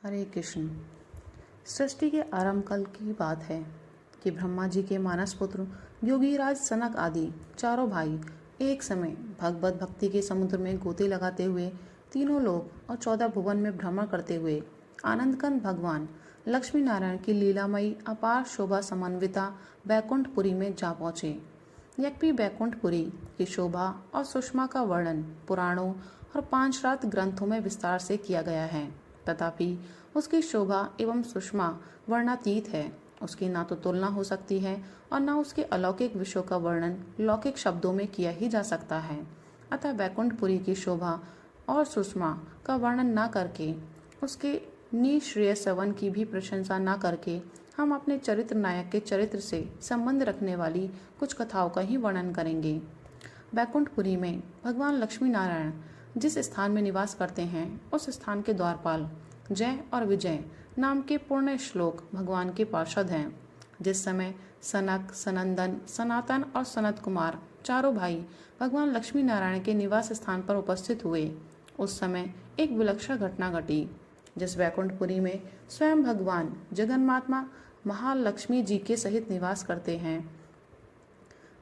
हरे कृष्ण। सृष्टि के आरंभ काल की बात है कि ब्रह्मा जी के मानस पुत्र योगीराज सनक आदि चारों भाई एक समय भगवत भक्ति के समुद्र में गोते लगाते हुए तीनों लोक और 14 भुवन में भ्रमण करते हुए आनंदकंद भगवान लक्ष्मी नारायण की लीलामयी अपार शोभा समन्विता बैकुंठपुरी में जा पहुँचे। यद्यपि बैकुंठपुरी की शोभा और सुषमा का वर्णन पुराणों और 5 रात ग्रंथों में विस्तार से किया गया है, तथापि उसकी शोभा एवं सुषमा वर्णातीत है। उसकी ना तो तुलना हो सकती है और न उसके अलौकिक विषयों का वर्णन लौकिक शब्दों में किया ही जा सकता है। अतः बैकुंठपुरी की शोभा और सुषमा का वर्णन न करके, उसके निःश्रेय सवन की भी प्रशंसा न करके, हम अपने चरित्र नायक के चरित्र से संबंध रखने वाली कुछ कथाओं का ही वर्णन करेंगे। बैकुंठपुरी में भगवान लक्ष्मी नारायण जिस स्थान में निवास करते हैं, उस स्थान के द्वारपाल जय और विजय नाम के पुण्य श्लोक भगवान के पार्षद हैं। जिस समय सनक, सनंदन, सनातन और सनत कुमार चारों भाई भगवान लक्ष्मी नारायण के निवास स्थान पर उपस्थित हुए, उस समय एक विलक्षण घटना घटी। जिस बैकुंठपुरी में स्वयं भगवान जगन्माता महालक्ष्मी जी के सहित निवास करते हैं,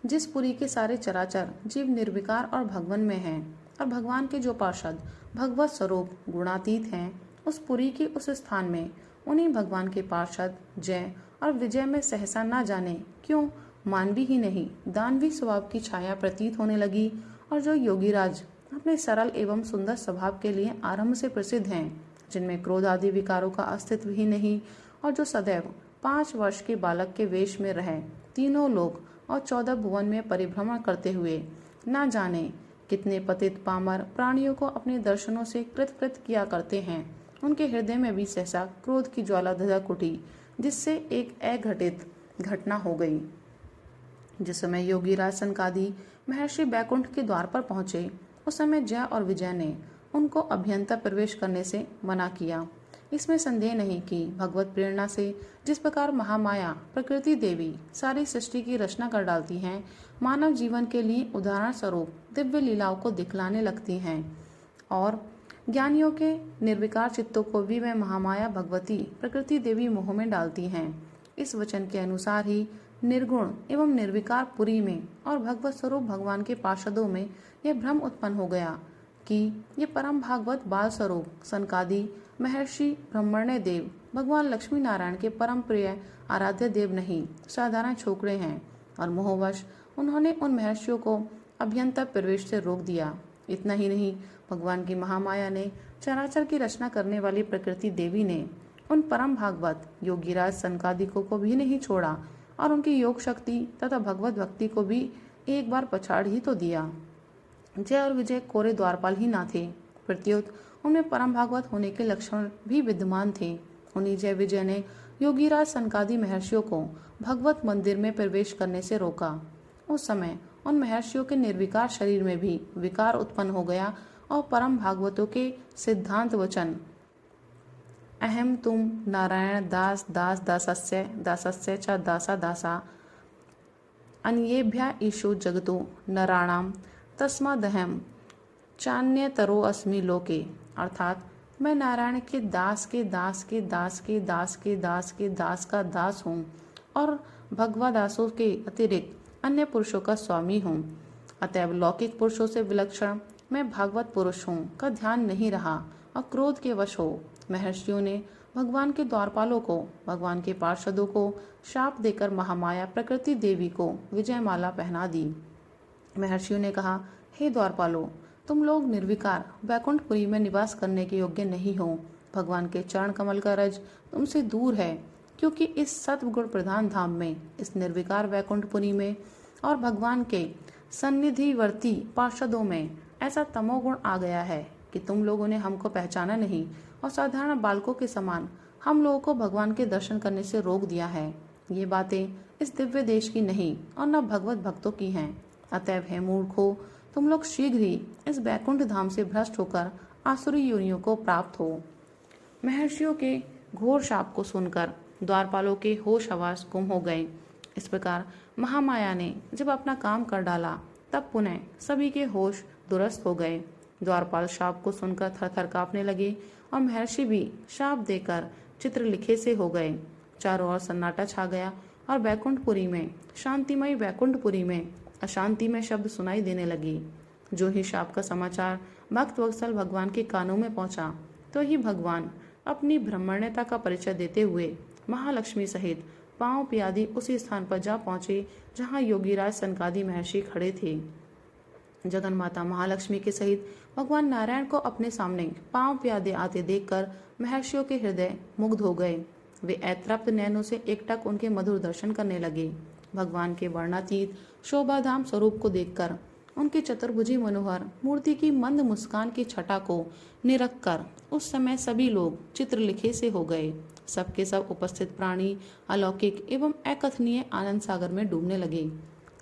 जिस पुरी के सारे चराचर जीव निर्विकार और भगवन में हैं और भगवान के जो पार्षद भगवत स्वरूप गुणातीत हैं, उस पुरी के उस स्थान में उन्हीं भगवान के पार्षद जय और विजय में सहसा न जाने क्यों मानवी ही नहीं दानवी स्वभाव की छाया प्रतीत होने लगी। और जो योगीराज अपने सरल एवं सुंदर स्वभाव के लिए आरंभ से प्रसिद्ध हैं, जिनमें क्रोध आदि विकारों का अस्तित्व ही नहीं, और जो सदैव 5 वर्ष के बालक के वेश में रहे तीनों लोग और 14 भुवन में परिभ्रमण करते हुए न जाने कितने पतित पामर प्राणियों को अपने दर्शनों से कृत किया करते हैं, उनके हृदय में भी सहसा क्रोध की ज्वाला धधक उठी, जिससे एक अघटित घटना हो गई। जिस समय योगीराज सनकादि महर्षि बैकुंठ के द्वार पर पहुंचे, उस समय जय और विजय ने उनको अभ्यंतर प्रवेश करने से मना किया। इसमें संदेह नहीं कि भगवत प्रेरणा से जिस प्रकार महामाया प्रकृति देवी सारी सृष्टि की रचना कर डालती हैं, मानव जीवन के लिए उदाहरण स्वरूप दिव्य लीलाओं को दिखलाने लगती हैं, और ज्ञानियों के निर्विकार चित्तों को भी वह महामाया भगवती प्रकृति देवी मोह में डालती हैं। इस वचन के अनुसार ही निर्गुण एवं निर्विकार पुरी में और भगवत स्वरूप भगवान के पार्षदों में यह भ्रम उत्पन्न हो गया कि ये परम भागवत बाल स्वरूप सनकादि महर्षि ब्रह्मण्य देव भगवान लक्ष्मी नारायण के परम प्रिय आराध्य देव नहीं, साधारण छोकरे हैं, और मोहवश उन्होंने उन महर्षियों को अभ्यंतर प्रवेश से रोक दिया। इतना ही नहीं, भगवान की महामाया ने चराचर की रचना करने वाली प्रकृति देवी ने उन परम भागवत योगीराज सनकादि को भी नहीं छोड़ा और उनकी योग शक्ति तथा भगवत भक्ति को भी एक बार पछाड़ ही तो दिया। जय और विजय कोरे द्वारपाल ही ना थे, प्रत्युत उनमें परम भागवत होने के लक्षण भी विद्यमान थे। उन्हीं जय विजय ने योगीराज सनकादि महर्षियों को भगवत मंदिर में प्रवेश करने से रोका। उस समय उन महर्षियों के निर्विकार शरीर में भी विकार उत्पन्न हो गया और परम भागवतों के सिद्धांत वचन अहम तुम नारायण दास दास दासस्य दासस्य च दासा दासा अन्येभ्य ईशो जगतो नराणाम तस्मादहम चान्यतरो अस्मि लोके, अर्थात मैं नारायण के दास के दास के दास के दास के दास के दास का दास हूँ और भगवदासों के अतिरिक्त अन्य पुरुषों का स्वामी हूँ। अतएव लौकिक पुरुषों से विलक्षण मैं भागवत पुरुष हूँ का ध्यान नहीं रहा और क्रोध के वश हो महर्षियों ने भगवान के द्वारपालों को, भगवान के पार्षदों को शाप देकर महामाया प्रकृति देवी को विजयमाला पहना दी। महर्षियों ने कहा, हे द्वारपालों, तुम लोग निर्विकार बैकुंठपुरी में निवास करने के योग्य नहीं हो। भगवान के चरण कमल का रज तुमसे दूर है, क्योंकि इस सत्वगुण प्रधान धाम में, इस निर्विकार बैकुंठपुरी में और भगवान के सन्निधिवर्ती पार्षदों में ऐसा तमोगुण आ गया है कि तुम लोगों ने हमको पहचाना नहीं और साधारण बालकों के समान हम लोगों को भगवान के दर्शन करने से रोक दिया है। ये बातें इस दिव्य देश की नहीं और न भगवत भक्तों की हैं। अतएव हे मूर्खो, तुम लोग शीघ्र ही इस बैकुंठ धाम से भ्रष्ट होकर आसुरी योनियों को प्राप्त हो। महर्षियों के घोर शाप को सुनकर द्वारपालों के होश हवास गुम हो गए। इस प्रकार महामाया ने जब अपना काम कर डाला, तब पुनः सभी के होश दुरुस्त हो गए। द्वारपाल शाप को सुनकर थर थर कांपने लगे। और महर्षि भी शाप देकर चित्रलिखे से हो गए। चारों ओर सन्नाटा छा गया और शांतिमयी वैकुंठपुरी में अशांति में शब्द सुनाई देने लगी। जो ही शाप का समाचार भक्त वत्सल भगवान के कानों में पहुंचा, तो ही भगवान अपनी ब्रह्मण्यता का परिचय देते हुए महालक्ष्मी सहित पांव पियादी उसी स्थान पर जा पहुंचे जहां योगीराज सनकादि महर्षि खड़े थे। जगन माता महालक्ष्मी के सहित भगवान नारायण को अपने सामने पांव प्यादे आते देखकर महर्षियों के हृदय मुग्ध हो गए। वे अतृप्त नैनों से एकटक उनके मधुर दर्शन करने लगे। भगवान के वर्णातीत शोभाधाम स्वरूप को देखकर, उनकी चतुर्भुजी मनोहर मूर्ति की मंद मुस्कान की छटा को निरख कर उस समय सभी लोग चित्रलिखे से हो गए। सबके सब उपस्थित प्राणी अलौकिक एवं अकथनीय आनंद सागर में डूबने लगे।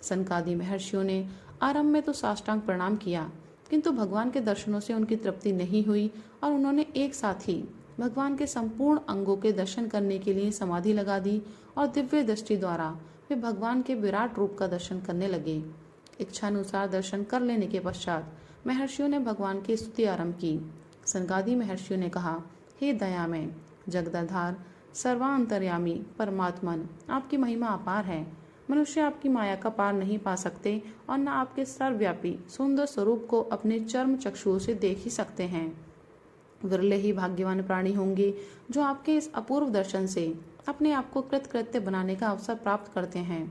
सनकादि महर्षियों ने आरंभ में तो साष्टांग प्रणाम किया, किंतु भगवान के दर्शनों से उनकी तृप्ति नहीं हुई और उन्होंने एक साथ ही भगवान के संपूर्ण अंगों के दर्शन करने के लिए समाधि लगा दी और दिव्य दृष्टि द्वारा वे भगवान के विराट रूप का दर्शन करने लगे। इच्छानुसार दर्शन कर लेने के पश्चात महर्षियों ने भगवान की स्तुति आरंभ की। सनकादि महर्षियों ने कहा, हे दयामय जगदाधार सर्वांतर्यामी परमात्मन, आपकी महिमा अपार है। मनुष्य आपकी माया का पार नहीं पा सकते और न आपके सर्वव्यापी सुंदर स्वरूप को अपने चर्म चक्षुओं से देख ही सकते हैं। विरले ही भाग्यवान प्राणी होंगे जो आपके इस अपूर्व दर्शन से अपने आप को कृतकृत्य बनाने का अवसर प्राप्त करते हैं।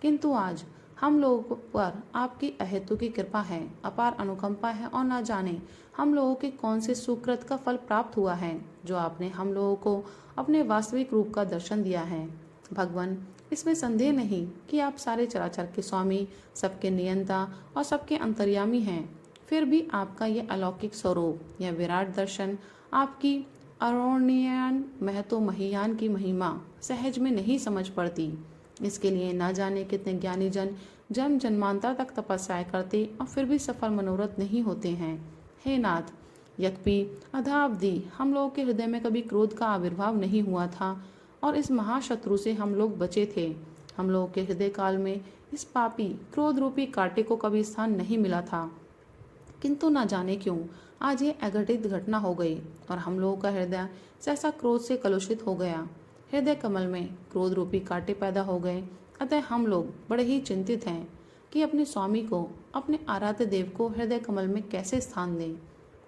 किंतु आज हम लोगों पर आपकी अहेतु की कृपा है, अपार अनुकंपा है और न जाने हम लोगों के कौन से सुकृत का फल प्राप्त हुआ है जो आपने हम लोगों को अपने वास्तविक रूप का दर्शन दिया है। भगवान, इसमें संदेह नहीं कि आप सारे चराचर के स्वामी, सबके नियंता और सबके अंतर्यामी हैं। फिर भी आपका यह अलौकिक स्वरूप, यह विराट दर्शन, आपकी अवर्णनीय महतो महियान की महिमा सहज में नहीं समझ पड़ती। इसके लिए न जाने कितने ज्ञानी जन जन्म जन्मांतर तक तपस्याएं करते और फिर भी सफल मनोरथ नहीं होते हैं। हे नाथ, यद्यपि अधावधि हम लोगों के हृदय में कभी क्रोध का आविर्भाव नहीं हुआ था और इस महाशत्रु से हम लोग बचे थे। हम लोगों के हृदय काल में इस पापी क्रोध रूपी कांटे को कभी स्थान नहीं मिला था, किंतु न जाने क्यों आज ये अघटित घटना हो गई और हम लोगों का हृदय सहसा क्रोध से कलुषित हो गया। हृदय कमल में क्रोध रूपी कांटे पैदा हो गए। अतः हम लोग बड़े ही चिंतित हैं कि अपने स्वामी को, अपने आराध्य देव को हृदय कमल में कैसे स्थान दें,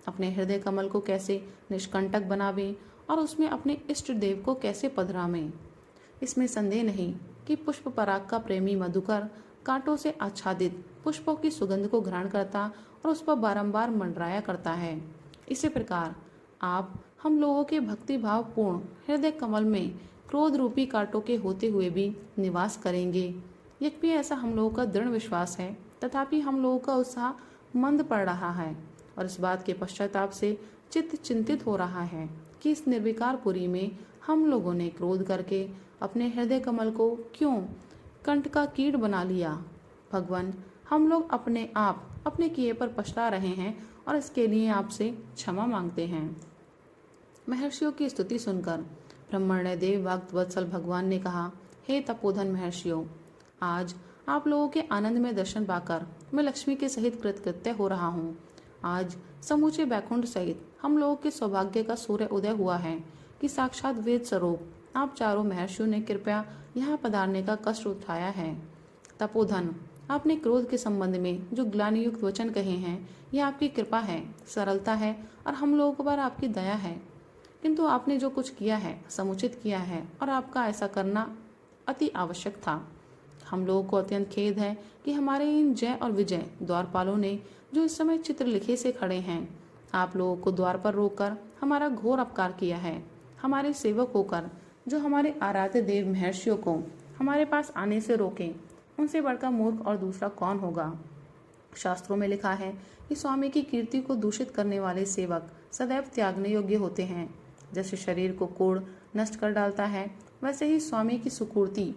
अपने हृदय कमल को कैसे निष्कंटक बनावें और उसमें अपने इष्ट देव को कैसे पधरावें। इसमें संदेह नहीं कि पुष्प पराग का प्रेमी मधुकर कांटों से आच्छादित पुष्पों की सुगंध को ग्रहण करता और उस पर बारंबार मंडराया करता है। इसी प्रकार आप हम लोगों के भक्ति भाव पूर्ण हृदय कमल में क्रोध रूपी कांटों के होते हुए भी निवास करेंगे। यद्यपि ऐसा हम लोगों का दृढ़ विश्वास है, तथापि हम लोगों का उत्साह मंद पड़ रहा है और इस बात के पश्चाताप से चित्त चिंतित हो रहा है कि इस निर्विकार पुरी में हम लोगों ने क्रोध करके अपने हृदय कमल को क्यों कंठ का कीट बना लिया। भगवान, हम लोग अपने आप अपने किए पर पछता रहे हैं और इसके लिए आपसे क्षमा मांगते हैं। महर्षियों की स्तुति सुनकर ब्रह्मण्य देव भक्त वत्सल भगवान ने कहा, हे तपोधन महर्षियों, आज आप लोगों के आनंद में दर्शन पाकर मैं लक्ष्मी के सहित कृतकृत्य हो रहा हूँ। आज समूचे बैकुंठ सहित हम लोगों के सौभाग्य का सूर्य उदय हुआ है कि साक्षात वेद स्वरूप आप चारों महर्षियों ने कृपया यहाँ पधारने का कष्ट उठाया है। तपोधन, आपने क्रोध के संबंध में जो ग्लानि युक्त वचन कहे हैं, यह आपकी कृपा है, सरलता है और हम लोगों पर आपकी दया है। किंतु आपने जो कुछ किया है समुचित किया है और आपका ऐसा करना अति आवश्यक था। हम लोगों को अत्यंत खेद है कि हमारे इन जय और विजय द्वारपालों ने, जो इस समय चित्रलिखे से खड़े हैं, आप लोगों को द्वार पर रोककर हमारा घोर अपकार किया है। हमारे सेवक होकर जो हमारे आराध्य देव महर्षियों को हमारे पास आने से रोके, उनसे बढ़कर मूर्ख और दूसरा कौन होगा। शास्त्रों में लिखा है कि स्वामी की कीर्ति को दूषित करने वाले सेवक सदैव त्यागने योग्य होते हैं। जैसे शरीर को कोढ़ नष्ट कर डालता है, वैसे ही स्वामी की सुकृति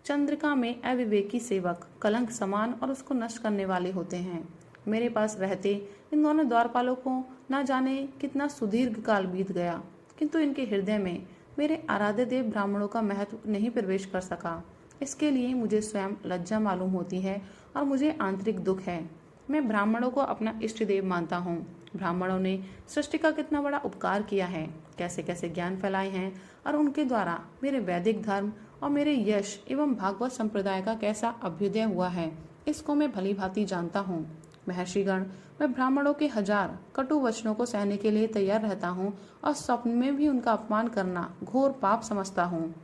चंद्रिका में अविवेकी सेवक कलंक समान और उसको नष्ट करने वाले होते हैं। मेरे पास रहते इन दोनों द्वारपालों को न जाने कितना सुदीर्घ काल बीत गया, किंतु इनके हृदय में मेरे आराध्य देव ब्राह्मणों का महत्व नहीं प्रवेश कर सका। इसके लिए मुझे स्वयं लज्जा मालूम होती है और मुझे आंतरिक दुख है। मैं ब्राह्मणों को अपना इष्ट देव मानता हूँ, ब्राह्मणों ने सृष्टि का कितना बड़ा उपकार किया है, कैसे कैसे ज्ञान फैलाए हैं और उनके द्वारा मेरे वैदिक धर्म और मेरे यश एवं भागवत संप्रदाय का कैसा अभ्युदय हुआ है, इसको मैं भली भांति जानता हूँ। महर्षिगण, मैं ब्राह्मणों के 1000 कटु वचनों को सहने के लिए तैयार रहता हूँ और स्वप्न में भी उनका अपमान करना घोर पाप समझता हूँ।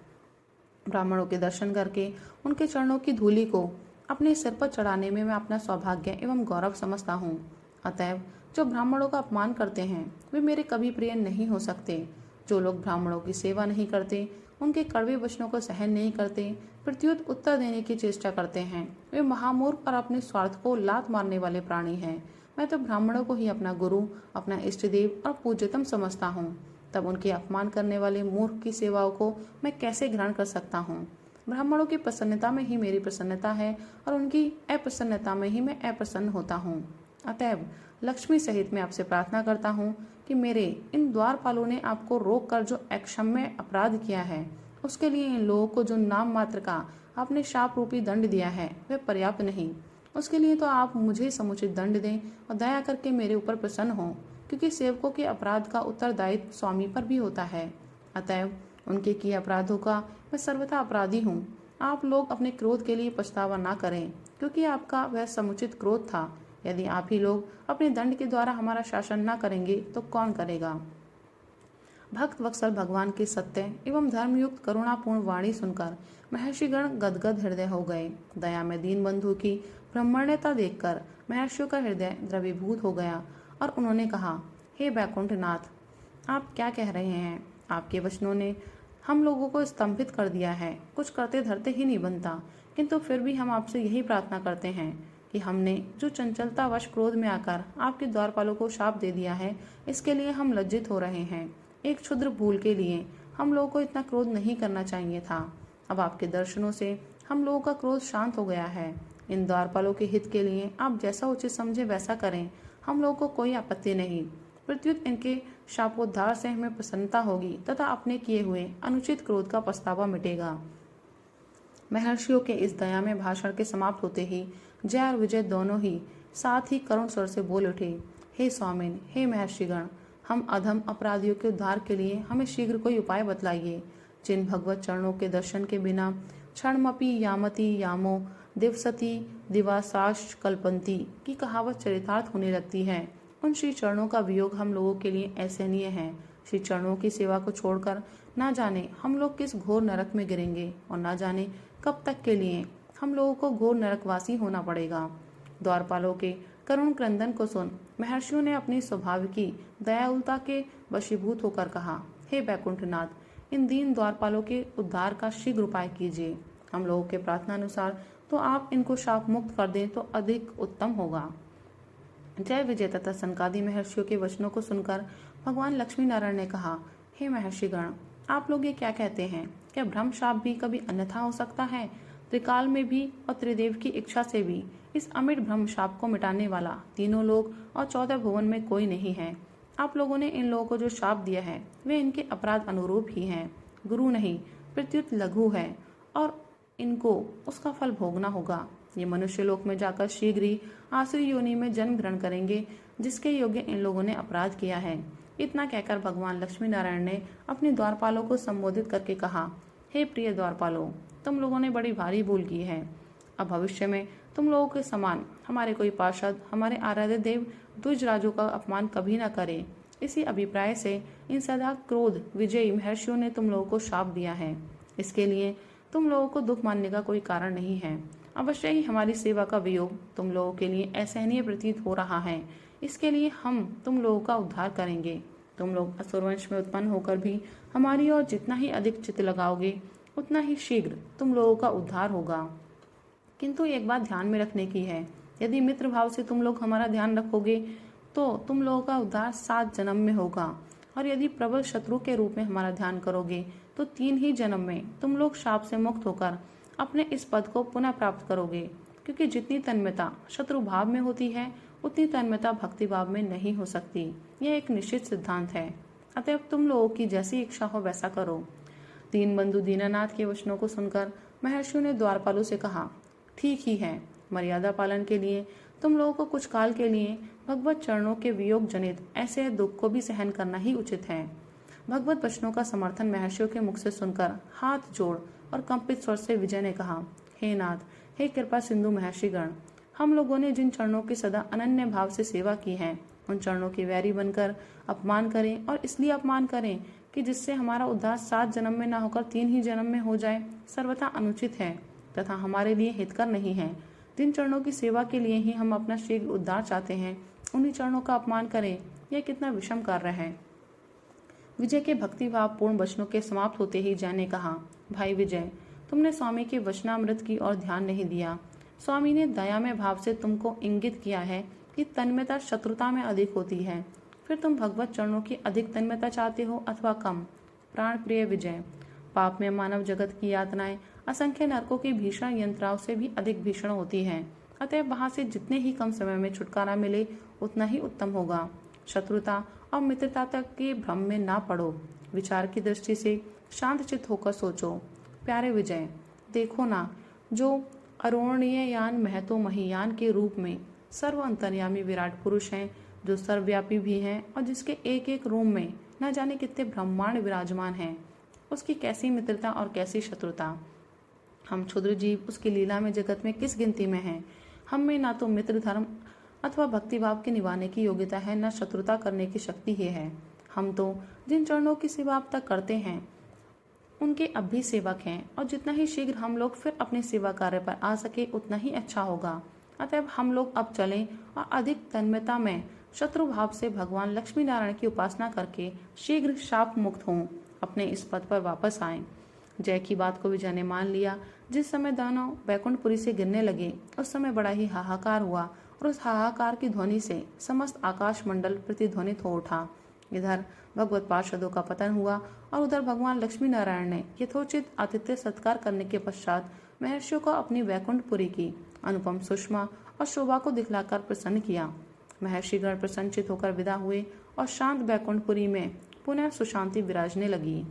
ब्राह्मणों के दर्शन करके उनके चरणों की धूलि को अपने सिर पर चढ़ाने में मैं अपना सौभाग्य एवं गौरव समझता हूँ। अतएव जो ब्राह्मणों का अपमान करते हैं वे मेरे कभी प्रिय नहीं हो सकते। जो लोग ब्राह्मणों की सेवा नहीं करते, उनके कड़वे वचनों को सहन नहीं करते, प्रत्युत उत्तर देने की चेष्टा करते हैं, वे महामूर्ख और अपने स्वार्थ को लात मारने वाले प्राणी हैं। मैं तो ब्राह्मणों को ही अपना गुरु, अपना इष्ट देव और पूज्यतम समझता हूँ। तब उनके अपमान करने वाले मूर्ख की सेवाओं को मैं कैसे ग्रहण कर सकता हूँ। ब्राह्मणों की प्रसन्नता में ही मेरी प्रसन्नता है और उनकी अप्रसन्नता में ही मैं अप्रसन्न होता हूँ। अतएव लक्ष्मी सहित मैं आपसे प्रार्थना करता हूँ कि मेरे इन द्वारपालों ने आपको रोक कर जो अक्षम्य अपराध किया है, उसके लिए इन लोगों को जो नाम मात्र का आपने शाप रूपी दंड दिया है वह पर्याप्त नहीं। उसके लिए तो आप मुझे समुचित दंड दें और दया करके मेरे ऊपर प्रसन्न हों, क्योंकि सेवकों के अपराध का उत्तरदायित्व स्वामी पर भी होता है। अतएव उनके किए अपराधों का मैं सर्वथा अपराधी हूँ। आप लोग अपने क्रोध के लिए पछतावा ना करें, क्योंकि आपका वह समुचित क्रोध था। यदि आप ही लोग अपने दंड के द्वारा हमारा शासन न करेंगे तो कौन करेगा। भक्त वत्सल भगवान की सत्य एवं धर्मयुक्त करुणापूर्ण वाणी सुनकर महर्षिगण गदगद हृदय हो गए। दया में दीन बंधु की ब्रह्मण्यता देखकर महर्षियों का हृदय द्रवीभूत हो गया और उन्होंने कहा, हे बैकुंठनाथ, आप क्या कह रहे हैं। आपके वचनों ने हम लोगों को स्तंभित कर दिया है। कुछ करते धरते ही नहीं बनता, किंतु फिर भी हम आपसे यही प्रार्थना करते हैं कि हमने जो चंचलता वश क्रोध में आकर आपके द्वारपालों को शाप दे दिया है, इसके लिए हम लज्जित हो रहे हैं। एक क्षुद्र भूल के लिए हम लोगों को इतना क्रोध नहीं करना चाहिए था। अब आपके दर्शनों से हम लोगों का क्रोध शांत हो गया है। इन द्वारपालों के हित के लिए आप जैसा उचित समझे वैसा करें, हम लोगों को कोई आपत्ति नहीं। प्रत्युत इनके शापोद्धार से हमें प्रसन्नता होगी तथा अपने किए हुए अनुचित क्रोध का पछतावा मिटेगा। महर्षियों के इस दया में भाषण के समाप्त होते ही जय और विजय दोनों ही साथ ही करुण स्वर से बोल उठे, हे स्वामिन, हे महर्षिगण, हम अधम अपराधियों के उद्धार के लिए हमें शीघ्र कोई उपाय बतलाइए। जिन भगवत चरणों के दर्शन के बिना क्षणमपि यामति यामो दिवसति दिवासाश कल्पंती की कहावत चरितार्थ होने लगती है, उन श्री चरणों का वियोग हम लोगों के लिए असहनीय है। श्री चरणों की सेवा को छोड़कर ना जाने हम लोग किस घोर नरक में गिरेंगे और ना जाने कब तक के लिए हम लोगों को घोर नरकवासी होना पड़ेगा। द्वारपालों के करुण क्रंदन को सुन महर्षियों ने अपनी स्वभाव की दयालुता के वशीभूत होकर कहा, हे बैकुंठनाथ, इन दीन द्वारपालों के उद्धार का शीघ्र उपाय कीजिए। हम लोगों के प्रार्थना अनुसार तो आप इनको शाप मुक्त कर दें तो अधिक उत्तम होगा। जय विजय तथा सनकादि महर्षियों के वचनों को सुनकर भगवान लक्ष्मी नारायण ने कहा, हे महर्षिगण, आप लोग ये क्या कहते हैं। क्या ब्रह्म शाप भी कभी अन्यथा हो सकता है। त्रिकाल में भी और त्रिदेव की इच्छा से भी इस अमिट ब्रह्म शाप को मिटाने वाला तीनों लोक और 14 भुवन में कोई नहीं है। आप लोगों ने इन लोगों को जो शाप दिया है वे इनके अपराध अनुरूप ही हैं। गुरु नहीं प्रत्युत लघु है और इनको उसका फल भोगना होगा। ये मनुष्य लोक में जाकर शीघ्र ही आसुरी योनि में जन्म ग्रहण करेंगे, जिसके योग्य इन लोगों ने अपराध किया है। इतना कहकर भगवान लक्ष्मी नारायण ने अपने द्वारपालों को संबोधित करके कहा, हे प्रिय द्वारपालों, तुम लोगों ने बड़ी भारी भूल की है। अब भविष्य में तुम लोगों के समान हमारे कोई पार्षद, हमारे आराध्य देव द्विज राजों का अपमान कभी न करे। इसी अभिप्राय से इन सदा क्रोध विजयी महर्षियों ने तुम लोगों को शाप दिया है। इसके लिए तुम लोगों को दुख मानने का कोई कारण नहीं है। अवश्य ही हमारी सेवा का वियोग तुम लोगों के लिए असहनीय प्रतीत हो रहा है। इसके लिए हम तुम लोगों का उद्धार करेंगे। तुम लोग असुरवंश में उत्पन्न होकर भी हमारी ओर जितना ही अधिक चित्त लगाओगे, उतना ही शीघ्र तुम लोगों का उद्धार होगा। किंतु एक बात ध्यान में रखने की है, यदि मित्र भाव से तुम लोग हमारा ध्यान रखोगे तो तुम लोगों का उद्धार 7 जन्म में होगा, और यदि प्रबल शत्रु के रूप में हमारा ध्यान करोगे तो 3 ही जन्म में तुम लोग शाप से मुक्त होकर अपने इस पद को पुनः प्राप्त करोगे। क्योंकि जितनी तन्मयता शत्रु भाव में होती है, उतनी तन्मयता भक्ति भाव में नहीं हो सकती। यह एक निश्चित सिद्धांत है। अतएव तुम लोगों की जैसी इच्छा हो वैसा करो। दीन बंधु दीनानाथ के वचनों को सुनकर महर्षियों ने द्वारपालों से कहा, ठीक ही है। मर्यादा पालन के लिए तुम लोगों को कुछ काल के लिए भगवत चरणों के वियोग जनित ऐसे दुख को भी सहन करना ही उचित है। भगवत वचनों का समर्थन महर्षियों के मुख से सुनकर हाथ जोड़ और कंपित स्वर से विजय ने कहा, हे नाथ, हे कृपा सिंधु महर्षिगण, हम लोगों ने जिन चरणों की सदा अनन्य भाव से सेवा की है, उन चरणों की वैरी बनकर अपमान करें, और इसलिए अपमान करें कि जिससे हमारा उद्धार 7 जन्म में न होकर 3 ही जन्म में हो जाए, सर्वथा अनुचित है तथा हमारे लिए हितकर नहीं है। जिन चरणों की सेवा के लिए ही हम अपना शीघ्र उद्धार चाहते हैं, उन्हीं चरणों का अपमान करें, यह कितना विषम कार्य है। विजय के भक्तिभाव पूर्ण वचनों के समाप्त होते ही जय ने कहा, भाई विजय, तुमने स्वामी के वचनामृत की ओर ध्यान नहीं दिया। स्वामी ने दयामय भाव से तुमको इंगित किया है कि तन्मयता शत्रुता में अधिक होती है, फिर तुम भगवत चरणों की अधिक तन्मयता चाहते हो अथवा कम। प्राण प्रिय विजय, पाप में मानव जगत की यातनाएं असंख्य नरकों की भीषण यंत्राओं से भी अधिक भीषण होती हैं, अतः वहां से जितने ही कम समय में छुटकारा मिले उतना ही उत्तम होगा। शत्रुता और मित्रता तक के भ्रम में ना पड़ो। विचार की दृष्टि से शांत चित्त होकर सोचो। प्यारे विजय, देखो ना, जो अरोणीय यान महतो महियान के रूप में सर्व अंतर्यामी विराट पुरुष हैं, जो सर्वव्यापी भी हैं और जिसके एक एक रूम में न जाने कितने ब्रह्मांड विराजमान हैं, उसकी कैसी मित्रता और कैसी शत्रुता। हम क्षुद्र जीव उसकी लीला में जगत में किस गिनती में हैं। हम में ना तो मित्र धर्म अथवा भक्तिभाव के निभाने की योग्यता है, न शत्रुता करने की शक्ति ही है। हम तो जिन चरणों की सेवा अब तक करते हैं उनके अब भी सेवक हैं, और जितना ही शीघ्र हम लोग फिर अपने सेवा कार्य पर आ सके उतना ही अच्छा होगा। अतः हम लोग अब चलें और अधिक तन्मयता में शत्रु भाव से भगवान लक्ष्मी नारायण की उपासना करके शीघ्र शाप मुक्त हों, अपने इस पद पर वापस आएं। जय की बात को विजय ने मान लिया। जिस समय दानव बैकुंठपुरी से गिरने लगे उस समय बड़ा ही हाहाकार हुआ, और उस हाहाकार की ध्वनि से समस्त आकाश मंडल प्रतिध्वनित हो उठा। इधर भगवत पार्षदों का पतन हुआ और उधर भगवान लक्ष्मी नारायण ने यथोचित आतिथ्य सत्कार करने के पश्चात महर्षियों को अपनी बैकुंठपुरी की अनुपम सुषमा और शोभा को दिखलाकर प्रसन्न किया। महर्षिगण प्रसन्नचित होकर विदा हुए और शांत बैकुंठपुरी में पुनः सुशांति विराजने लगी।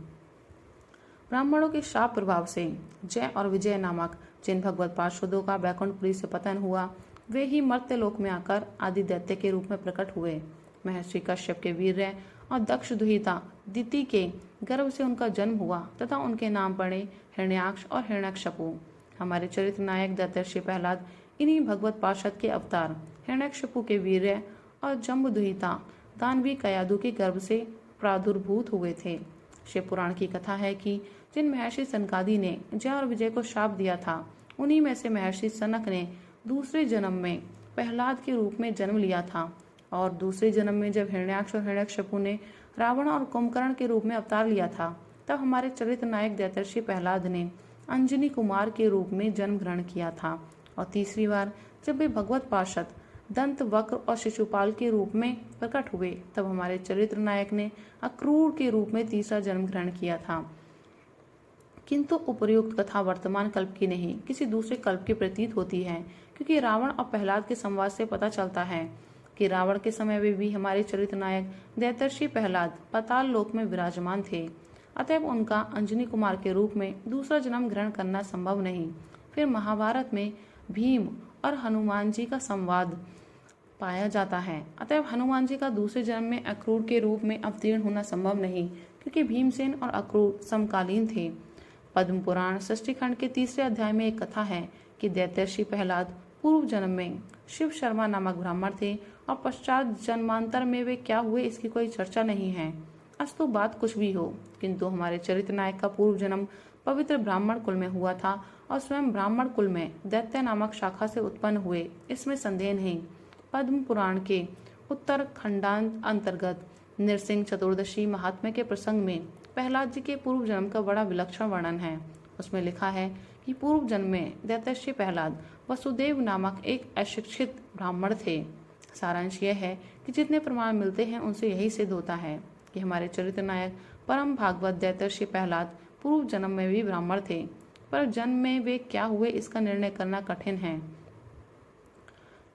ब्राह्मणों के शाप प्रभाव से जय और विजय नामक जिन भगवत पार्षदों का बैकुंठपुरी से पतन हुआ, वे ही मर्त्यलोक में आकर आदि दैत्य के रूप में प्रकट हुए। महर्षि कश्यप के वीर्य और दक्ष दुहिता दिति के गर्भ से उनका जन्म हुआ तथा उनके नाम पड़े हिरण्याक्ष और हिरण्यकशपु। हमारे चरित्र नायक दैत्यर्षि प्रहलाद इन्हीं भगवत पार्षद के अवतार हिरण्यकशपु के वीर्य और जम्बु दुहिता दानवी कयादु के गर्भ से प्रादुर्भूत हुए थे। शिव पुराण की कथा है कि जिन महर्षि सनकादि ने जय और विजय को शाप दिया था, उन्हीं में से महर्षि सनक ने दूसरे जन्म में प्रहलाद के रूप में जन्म लिया था, और दूसरे जन्म में जब हिरण्याक्ष और हिरण्यकशपु ने रावण और कुंभकर्ण के रूप में अवतार लिया था, तब हमारे चरित्र नायक दैत्यर्षि प्रहलाद ने अंजनी कुमार के रूप में जन्म ग्रहण किया था, और तीसरी बार जब वे भगवत पार्षद दंत वक्र और शिशुपाल के रूप में प्रकट हुए, तब हमारे चरित्र नायक ने अक्रूर के रूप में तीसरा जन्म ग्रहण किया था। किंतु उपर्युक्त कथा वर्तमान कल्प की नहीं, किसी दूसरे कल्प की प्रतीत होती है, क्योंकि रावण और प्रहलाद के संवाद से पता चलता है कि रावण के समय में भी हमारे चरित्र नायक दैत्यर्षि प्रहलाद पाताल लोक में विराजमान थे, अतएव उनका अंजनी कुमार के रूप में दूसरा जन्म ग्रहण करना संभव नहीं। फिर महाभारत में भीम और हनुमान जी का संवाद पाया जाता है, अतएव हनुमान जी का दूसरे जन्म में अक्रूर के रूप में अवतीर्ण होना संभव नहीं, क्योंकि भीमसेन और अक्रूर समकालीन थे। पद्म पुराण षष्ठी खंड के तीसरे अध्याय में एक कथा है कि दैत्यर्षि प्रहलाद पूर्व जन्म में शिव शर्मा नामक ब्राह्मण थे, और पश्चात जन्मांतर में वे क्या हुए इसकी कोई चर्चा नहीं है। अस्तु बात कुछ भी हो, किंतु हमारे चरित्र नायक का पूर्व जन्म पवित्र ब्राह्मण कुल में हुआ था, और स्वयं ब्राह्मण कुल में दैत्य नामक शाखा से उत्पन्न हुए, इसमें संदेह नहीं। पद्म पुराण के उत्तर खंडांत अंतर्गत नृसिंह चतुर्दशी महात्म्य के प्रसंग में प्रहलाद जी के पूर्व जन्म का बड़ा विलक्षण वर्णन है। उसमें लिखा है कि पूर्व जन्म में दैत्यर्षि प्रहलाद वसुदेव नामक एक अशिक्षित ब्राह्मण थे। सारांश यह है कि जितने प्रमाण मिलते हैं उनसे यही सिद्ध होता है कि हमारे चरित्र नायक परम भागवत दैत्यर्षि प्रहलाद पूर्व जन्म में भी ब्राह्मण थे, पर जन्म में वे क्या हुए इसका निर्णय करना कठिन है।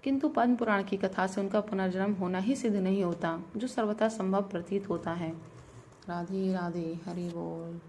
किंतु पद्म पुराण की कथा से उनका पुनर्जन्म होना ही सिद्ध नहीं होता, जो सर्वथा संभव प्रतीत होता है। राधे राधे, हरि बोल।